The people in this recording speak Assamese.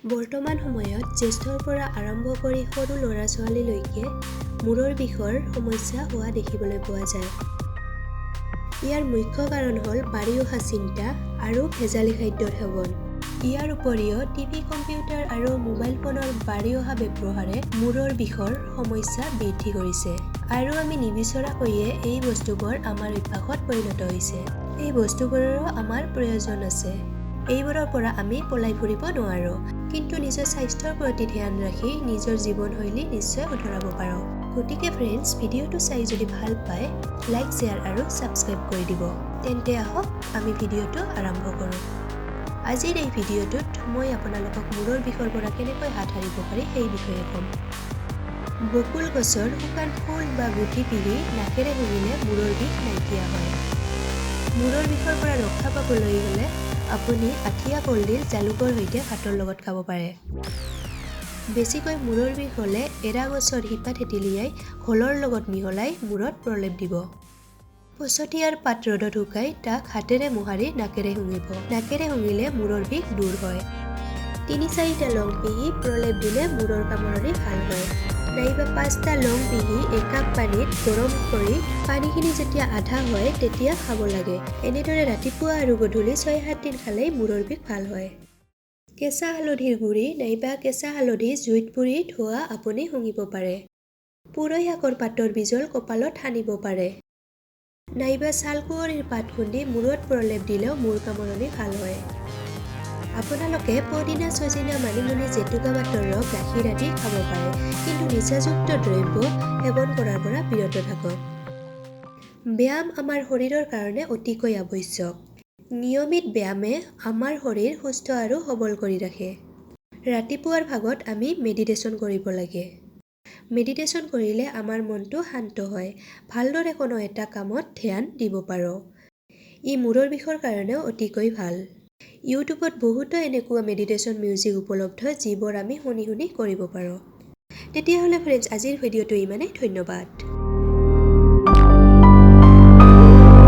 বৰ্তমান সময়ত জ্যেষ্ঠৰ পৰা আৰম্ভ কৰি সৰু ল'ৰা-ছোৱালীলৈকে মূৰৰ বিষৰ সমস্যা হোৱা দেখিবলৈ পোৱা যায়। ইয়াৰ মুখ্য কাৰণ হ'ল বাঢ়ি অহা চিন্তা আৰু ভেজালি খাদ্যৰ সেৱন। ইয়াৰ উপৰিও টিভি, কম্পিউটাৰ আৰু মোবাইল ফোনৰ বাঢ়ি অহা ব্যৱহাৰে মূৰৰ বিষৰ সমস্যা বৃদ্ধি কৰিছে। আৰু আমি নিবিচৰাকৈয়ে এই বস্তুবোৰ আমাৰ অভ্যাসত পৰিণত হৈছে। এই বস্তুবোৰৰো আমাৰ প্ৰয়োজন আছে। এইবোৰৰ পৰা আমি পলাই ফুৰিব নোৱাৰোঁ। কিন্তু নিজৰ স্বাস্থ্যৰ প্ৰতি ধ্যান ৰাখি নিজৰ জীৱনশৈলী নিশ্চয় শুধৰাব পাৰোঁ। গতিকে ফ্ৰেণ্ডছ, ভিডিঅ'টো চাই যদি ভাল পায়, লাইক, শ্বেয়াৰ আৰু ছাবস্ক্ৰাইব কৰি দিব। তেন্তে আহক আমি ভিডিঅ'টো আৰম্ভ কৰোঁ। আজিৰ এই ভিডিঅ'টোত মই আপোনালোকক মূৰৰ বিষৰ পৰা কেনেকৈ হাত সাৰিব পাৰি সেই বিষয়ে ক'ম। বকুল গছৰ শুকান ফুল বা গুটি পিহি নাকেৰে শুঙিলে মূৰৰ বিষ নাইকিয়া হয়। মূৰৰ বিষৰ পৰা ৰক্ষা পাবলৈ হ'লে আপুনি আঠিয়া কলডিল জালুকৰ সৈতে ভাতৰ লগত খাব পাৰে। বেছিকৈ মূৰৰ বিষ হ'লে এৰা গছৰ শিপা থেতেলিয়াই হলৰ লগত মিহলাই মূৰত প্ৰলেপ দিব। পচতীয়াৰ পাত ৰ'দত শুকাই তাক হাতেৰে মোহাৰি নাকেৰে শুঙিব। নাকেৰে শুঙিলে মূৰৰ বিষ দূৰ হয়। ৩-৪টা লং পিহি প্ৰলেপ দিলে মূৰৰ কামোৰণি ভাল হয়। নাইবা 5টা লং পিহি একাপ পানীত গৰম কৰি পানীখিনি যেতিয়া আধা হয় তেতিয়া খাব লাগে। এনেদৰে ৰাতিপুৱা আৰু গধূলি 6-7 দিন খালেই মূৰৰ বিষ ভাল হয়। কেঁচা হালধিৰ গুড়ি নাইবা কেঁচা হালধি জুইত পুৰি ধোৱা আপুনি শুঙিব পাৰে। পুৰৈ শাকৰ পাতৰ বিজল কপালত সানিব পাৰে। নাইবা ছালকুঁৱৰীৰ পাত খুন্দি মূৰত প্ৰলেপ দিলেও মূৰ কামোৰণি ভাল হয়। আপোনালোকে পদিনা, ছজিনা, মানিমুনি, জেতুকা পাতৰ ৰস গাখীৰ আদি খাব পাৰে। কিন্তু নিচাযুক্ত দ্ৰব্য সেৱন কৰাৰ পৰা বিৰত থাকক। ব্যায়াম আমাৰ শৰীৰৰ কাৰণে অতিকৈ আৱশ্যক। নিয়মিত ব্যায়ামে আমাৰ শৰীৰ সুস্থ আৰু সবল কৰি ৰাখে। ৰাতিপুৱাৰ ভাগত আমি মেডিটেশ্যন কৰিব লাগে। মেডিটেশ্যন কৰিলে আমাৰ মনটো শান্ত হয়। ভালদৰে কোনো এটা কামত ধ্যান দিব পাৰোঁ। ই মূৰৰ বিষৰ কাৰণেও অতিকৈ ভাল। ইউটিউবত বহুতো এনেকুৱা মেডিটেশ্যন মিউজিক উপলব্ধ যিবোৰ আমি শুনি কৰিব পাৰোঁ। তেতিয়াহ'লে ফ্ৰেণ্ডছ, আজিৰ ভিডিঅ'টো ইমানেই। ধন্যবাদ।